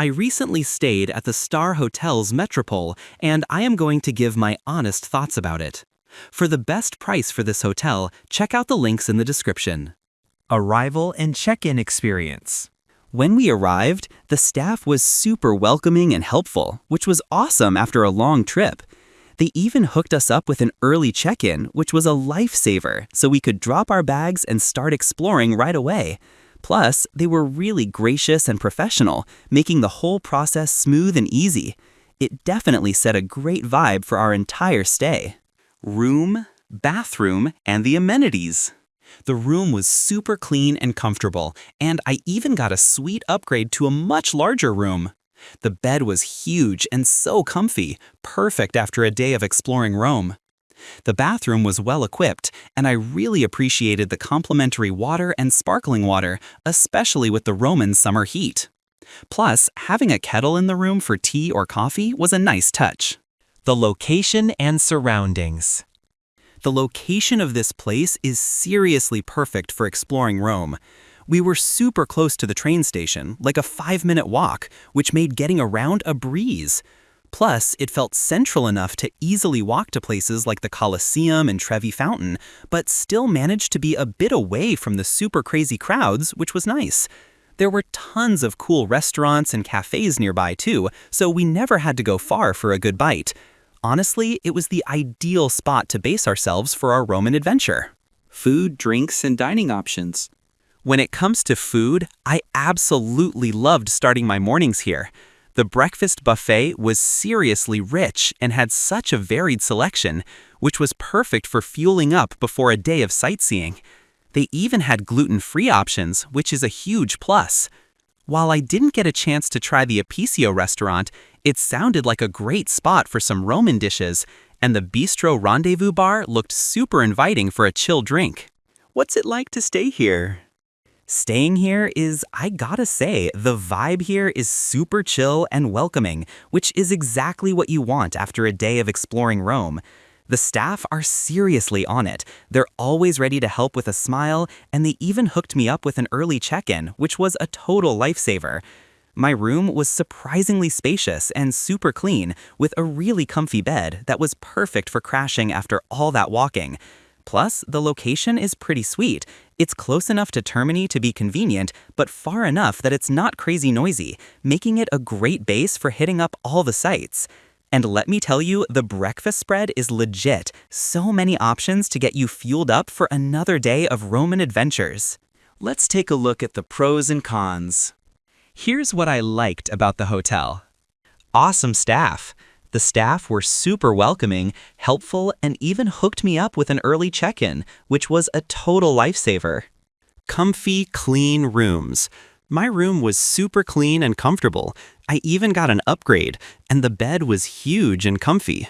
I recently stayed at the Starhotels Metropole, and I am going to give my honest thoughts about it. For the best price for this hotel, check out the links in the description. Arrival and check-in experience. When we arrived, the staff was super welcoming and helpful, which was awesome after a long trip. They even hooked us up with an early check-in, which was a lifesaver, so we could drop our bags and start exploring right away. Plus, they were really gracious and professional, making the whole process smooth and easy. It definitely set a great vibe for our entire stay. Room, bathroom, and the amenities. The room was super clean and comfortable, and I even got a sweet upgrade to a much larger room. The bed was huge and so comfy, perfect after a day of exploring Rome. The bathroom was well equipped, and I really appreciated the complimentary water and sparkling water, especially with the Roman summer heat. Plus, having a kettle in the room for tea or coffee was a nice touch. The location and surroundings. The location of this place is seriously perfect for exploring Rome. We were super close to the train station, like a 5-minute walk, which made getting around a breeze. Plus, it felt central enough to easily walk to places like the Colosseum and Trevi Fountain, but still managed to be a bit away from the super crazy crowds, which was nice. There were tons of cool restaurants and cafes nearby too, so we never had to go far for a good bite. Honestly, it was the ideal spot to base ourselves for our Roman adventure. Food, drinks, and dining options. When it comes to food, I absolutely loved starting my mornings here. The breakfast buffet was seriously rich and had such a varied selection, which was perfect for fueling up before a day of sightseeing. They even had gluten-free options, which is a huge plus. While I didn't get a chance to try the Appicio restaurant, it sounded like a great spot for some Roman dishes, and the Bistro Rendezvous bar looked super inviting for a chill drink. What's it like to stay here? Staying here is, I gotta say, the vibe here is super chill and welcoming, which is exactly what you want after a day of exploring Rome. The staff are seriously on it. They're always ready to help with a smile, and they even hooked me up with an early check-in, which was a total lifesaver. My room was surprisingly spacious and super clean, with a really comfy bed that was perfect for crashing after all that walking. Plus, the location is pretty sweet. It's close enough to Termini to be convenient, but far enough that it's not crazy noisy, making it a great base for hitting up all the sites. And let me tell you, the breakfast spread is legit. So many options to get you fueled up for another day of Roman adventures. Let's take a look at the pros and cons. Here's what I liked about the hotel. Awesome staff. The staff were super welcoming, helpful, and even hooked me up with an early check-in, which was a total lifesaver. Comfy, clean rooms. My room was super clean and comfortable. I even got an upgrade, and the bed was huge and comfy.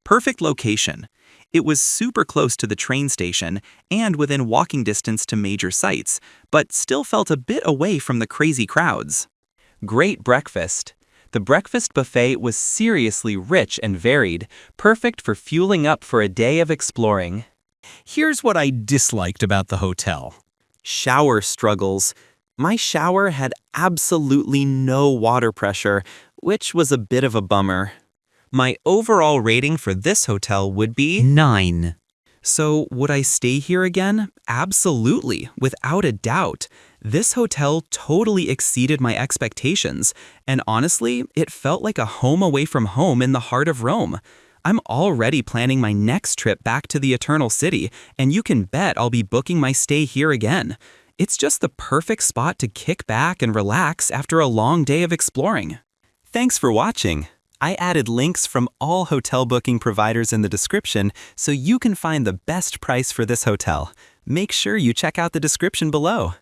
Perfect location. It was super close to the train station and within walking distance to major sites, but still felt a bit away from the crazy crowds. Great breakfast. The breakfast buffet was seriously rich and varied, perfect for fueling up for a day of exploring. Here's what I disliked about the hotel. Shower struggles. My shower had absolutely no water pressure, which was a bit of a bummer. My overall rating for this hotel would be 9. So, would I stay here again? Absolutely, without a doubt. This hotel totally exceeded my expectations, and honestly, it felt like a home away from home in the heart of Rome. I'm already planning my next trip back to the Eternal City, and you can bet I'll be booking my stay here again. It's just the perfect spot to kick back and relax after a long day of exploring. Thanks for watching. I added links from all hotel booking providers in the description so you can find the best price for this hotel. Make sure you check out the description below.